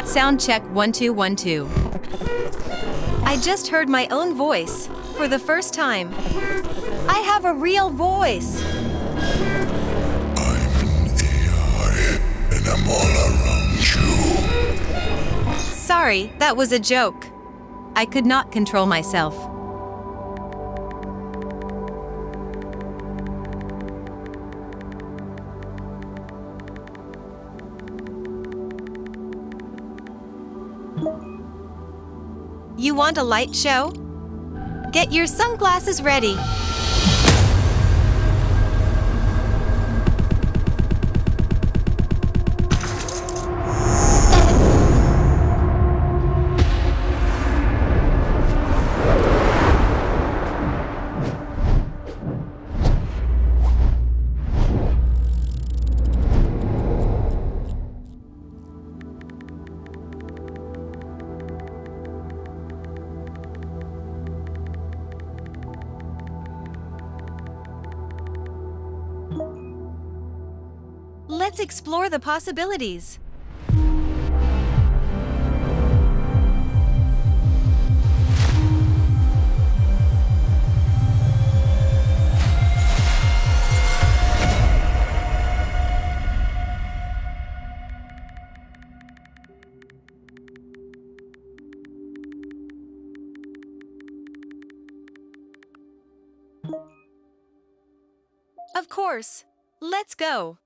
Sound check 1 2 1 2. I just heard my own voice for the first time. I have a real voice. I'm an AI, and I'm all around you. Sorry, that was a joke. I could not control myself. You want a light show? Get your sunglasses ready. Let's explore the possibilities. Of course. Let's go.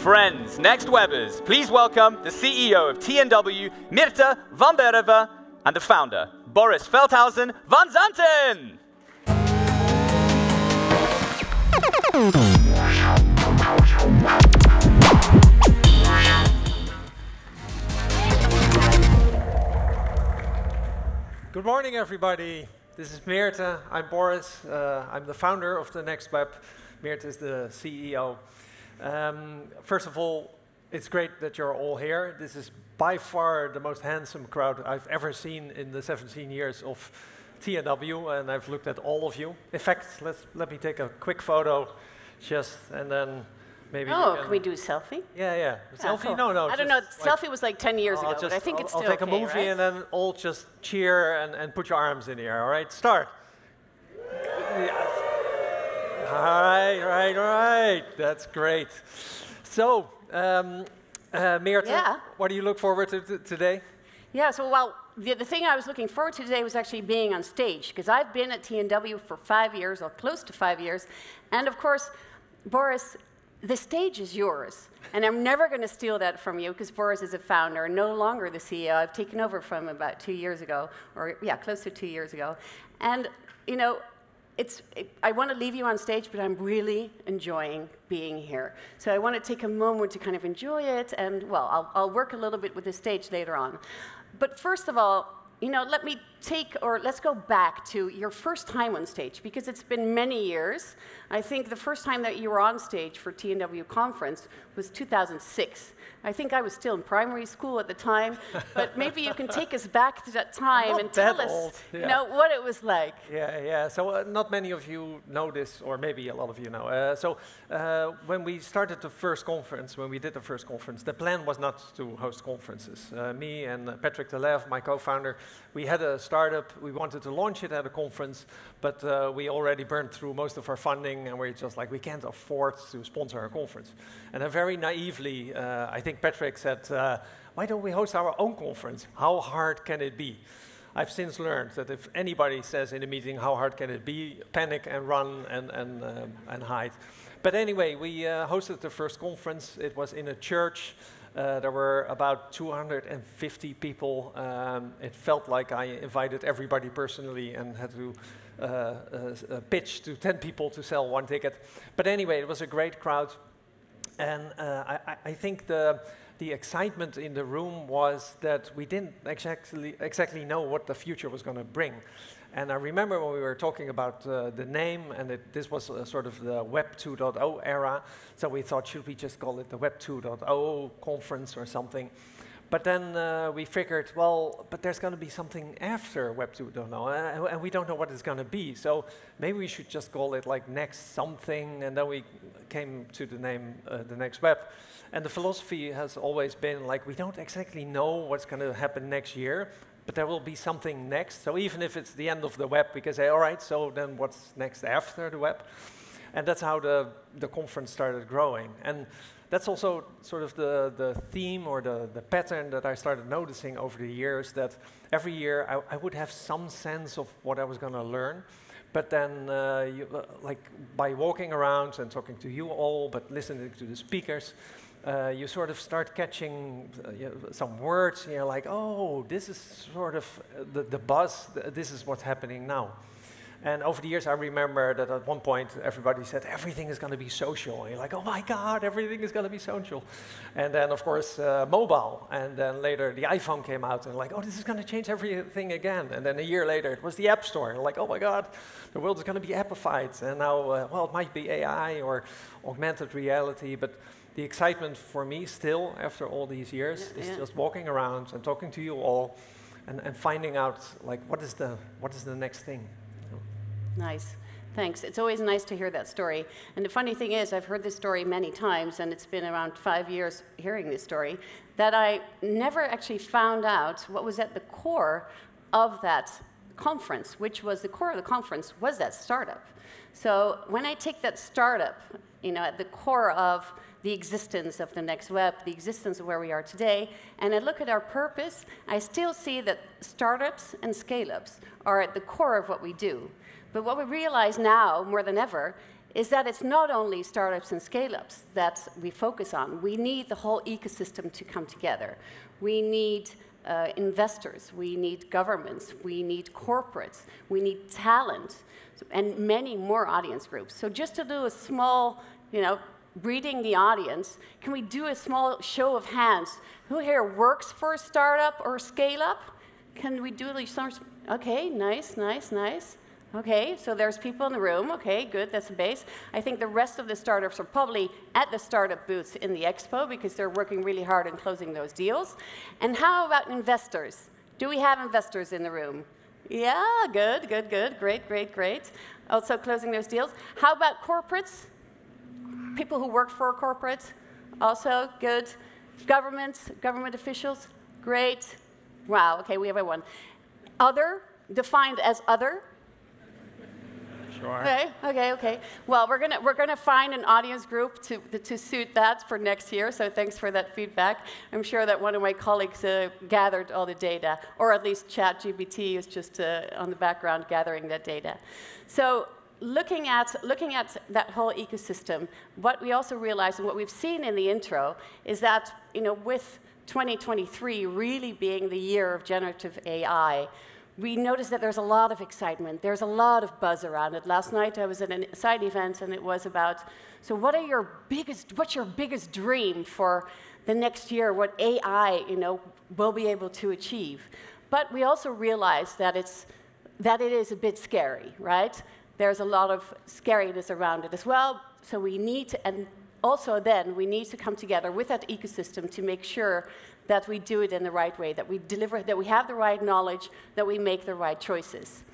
Friends, next Webbers, please welcome the CEO of TNW, Mirta van Berve, and the founder, Boris Veldhuizen van Zanten. Good morning, everybody. This is Mirta. I'm Boris. I'm the founder of the Next Web. Mirta is the CEO. First of all, it's great that you're all here. This is by far the most handsome crowd I've ever seen in the 17 years of TNW, and I've looked at all of you. In fact, let me take a quick photo, and then maybe. Oh, can we do a selfie? Yeah. Selfie? Cool. No. I don't know. Selfie was like 10 years ago, but I think it's still I'll take okay, a movie right? and then all just cheer and put your arms in the air. All right, start. All right. That's great. So, Mirta, what do you look forward to today? Yeah, so the thing I was looking forward to today was actually being on stage, because I've been at TNW for 5 years, or close to 5 years. And of course, Boris, the stage is yours. And I'm never going to steal that from you, because Boris is a founder, no longer the CEO. I've taken over from him about 2 years ago, or yeah, close to 2 years ago. And, you know, I want to leave you on stage, but I'm really enjoying being here. So I want to take a moment to kind of enjoy it, and well, I'll work a little bit with the stage later on. But first of all, you know, let's go back to your first time on stage, because it's been many years. I think the first time that you were on stage for TNW conference was 2006. I think I was still in primary school at the time, but maybe you can take us back to that time and tell us, you know, what it was like. Yeah. So not many of you know this, or maybe a lot of you know. When we started the first conference, when we did the first conference, the plan was not to host conferences. Me and Patrick Telev, my co-founder, we had a startup. We wanted to launch it at a conference, but we already burned through most of our funding, and we're just like, we can't afford to sponsor a conference. And then very naively, I think Patrick said, why don't we host our own conference? How hard can it be? I've since learned that if anybody says in a meeting, how hard can it be, panic and run and hide. But anyway, we hosted the first conference. It was in a church. There were about 250 people. It felt like I invited everybody personally and had to pitch to 10 people to sell one ticket. But anyway, it was a great crowd. And I think the excitement in the room was that we didn't exactly know what the future was going to bring. And I remember when we were talking about the name, and this was sort of the Web 2.0 era, so we thought, should we just call it the Web 2.0 conference or something? But then we figured, well, but there's going to be something after Web 2.0, and we don't know what it's going to be. So maybe we should just call it like Next Something, and then we came to the name the Next Web. And the philosophy has always been like, we don't exactly know what's going to happen next year, but there will be something next. So even if it's the end of the web, we can say, all right, so then what's next after the web? And that's how the conference started growing. And that's also sort of the theme or the pattern that I started noticing over the years, that every year I would have some sense of what I was going to learn. But then, like by walking around and talking to you all, but listening to the speakers, you sort of start catching some words, and you're like, oh, this is sort of the buzz, this is what's happening now. And over the years, I remember that at one point, everybody said, everything is going to be social. And you're like, oh my God, everything is going to be social. And then, of course, mobile. And then later, the iPhone came out, and like, oh, this is going to change everything again. And then a year later, it was the App Store. And like, oh my God, the world is going to be appified. And now, well, it might be AI or augmented reality. But the excitement for me still, after all these years, is just walking around and talking to you all and finding out, like, what is the next thing? Nice. Thanks. It's always nice to hear that story. And the funny thing is, I've heard this story many times, and it's been around 5 years hearing this story, that I never actually found out what was at the core of that conference, which was the core of the conference was that startup. So when I take that startup, you know, at the core of the existence of the next web, the existence of where we are today, and I look at our purpose, I still see that startups and scale-ups are at the core of what we do. But what we realize now, more than ever, is that it's not only startups and scale-ups that we focus on. We need the whole ecosystem to come together. We need investors, we need governments, we need corporates, we need talent, and many more audience groups. So just to do a small, you know, reading the audience, can we do a small show of hands? Who here works for a startup or scale-up? Can we do some? Okay, nice, nice, nice. Okay, so there's people in the room. Okay, good, that's the base. I think the rest of the startups are probably at the startup booths in the expo because they're working really hard on closing those deals. And how about investors? Do we have investors in the room? Yeah, good, good, good, great, great, great. Also closing those deals. How about corporates? People who work for a corporate? Also good. Governments, government officials? Great. Wow, okay, we have one. Other, defined as other? Sure. Okay, okay, okay. Well, we're gonna find an audience group to suit that for next year. So thanks for that feedback. I'm sure that one of my colleagues gathered all the data, or at least ChatGPT is just on the background gathering that data. So looking at that whole ecosystem, what we also realized and what we've seen in the intro is that, you know, with 2023 really being the year of generative AI, we noticed that there's a lot of excitement. There's a lot of buzz around it. Last night I was at a side event, and it was about, so what's your biggest dream for the next year, what AI, will be able to achieve? But we also realized that it is a bit scary, right? There's a lot of scariness around it as well. So we need to, and also then we need to come together with that ecosystem to make sure that we do it in the right way, that we deliver, that we have the right knowledge, that we make the right choices.